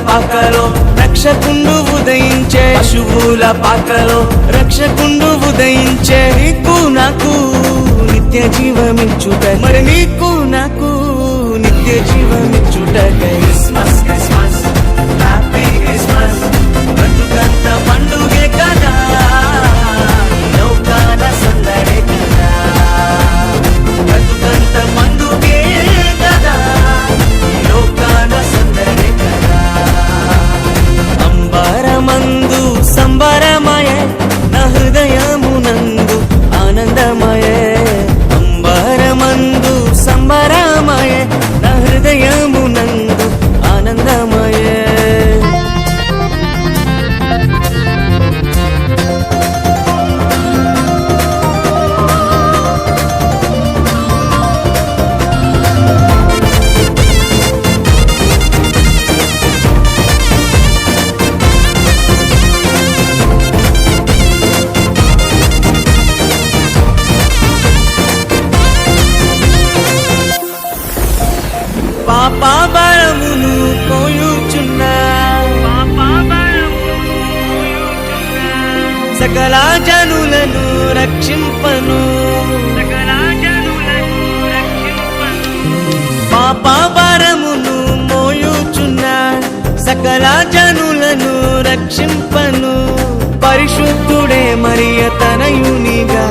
పాకలో రక్షకుండు ఉదయించే, పశువుల పాకలో రక్షకుండు ఉదయించే. నీకు నాకు నిత్య జీవమిచ్చుట, మరి నీకు నాకు నిత్య జీవమిచ్చుటకై క్రిస్మస్ క్రిస్మస్ హ్యాపీ క్రిస్మస్. బ్రతుకంత పండుగే కదా, లోకాన సందడే కదా. బ్రతుకంత పండుగే కదా, లోకాన సందడే కదా. అంబరమందు సంబరమయే, నా హృదయమునందు ఆనందమయే. అంబరమందు సంబరమయే, నా హృదయమునందు ఆనందమయే. పాపభరమును పోయుచున్న సకల జనులను రక్షింపను, పాపభరమును మోయుచున్న సకల జనులను రక్షింపను. పరిశుద్ధుడే మరియ తనయునిగా,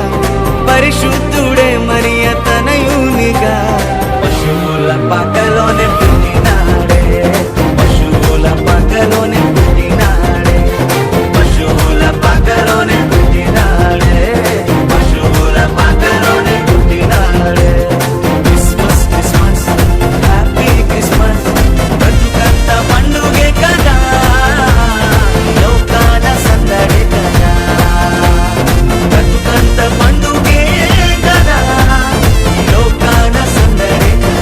పరిశుద్ధుడే మరియ తనయునిగా. పశువుల పాకలోనే పుట్టినాడే, పశువుల పాకలోనే పుట్టినాడే, పశువుల పాకలోనే పుట్టినాడే, పశువుల పాకలోనే పుట్టినాడే. Christmas Christmas happy Christmas. బ్రతుకంత పండుగే కదా, లోకాన సందడే కదా. బ్రతుకంత పండుగే కదా, లోకాన సందడే కదా.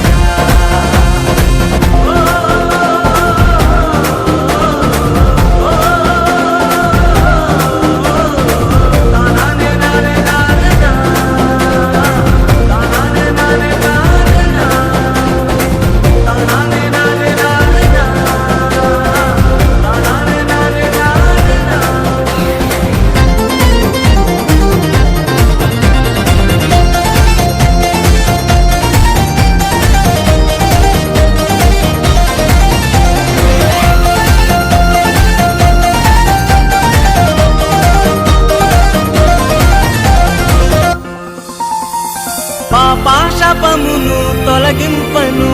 పాపమును తొలగింపను,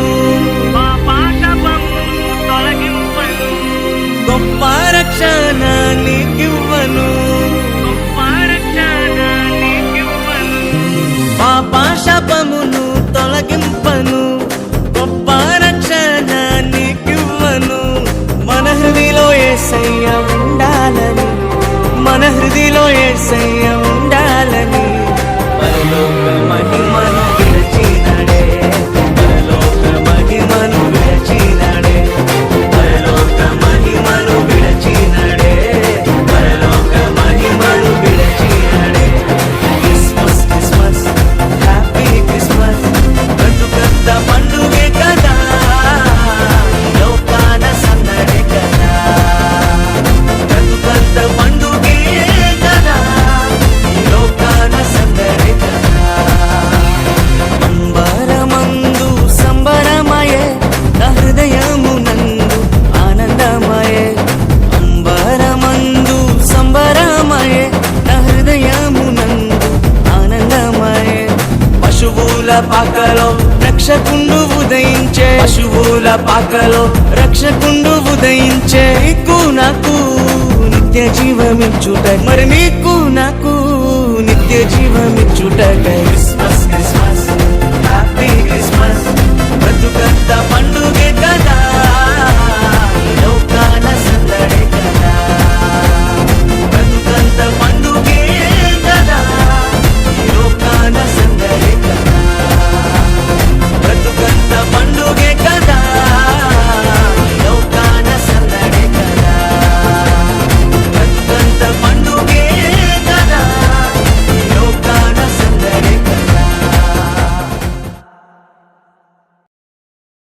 గొప్ప రక్షణ నీకివ్వను. పాపమును తొలగింపను, గొప్ప రక్షణ నీకివ్వను. మన హృదిలో యేసయ్య ఉండాలని, మన హృదిలో యేసయ్య ఉండాలని. పరలోక మహిమను విరచినాడే, పరలోక మహిమను విరచినాడే, పరలోక మహిమను విరచినాడే, పరలోక మహిమను విరచినాడే. Christmas Christmas happy Christmas. బ్రతుకంత పండుగే కదా, లోకాన సందడే కదా. బ్రతుకంత పండుగే కదా, లోకాన సందడే కదా. అంబరమందు సంబరమయే, నా హృదయమునందు ఆనందమయే. అంబరమందు సంబరమయే, నా హృదయమునందు ఆనందమయే. పశువుల పాకలో రక్షకుండు ఉదయించే, పశువుల పాకలో రక్షకుండు ఉదయించే. నీకు నాకు నిత్య జీవమిచ్చుట, మరి నీకు నాకు నిత్య జీవమిచ్చుటకై క్రిస్మస్ క్రిస్మస్ హ్యాపీ క్రిస్మస్. బ్రతుకంత పండు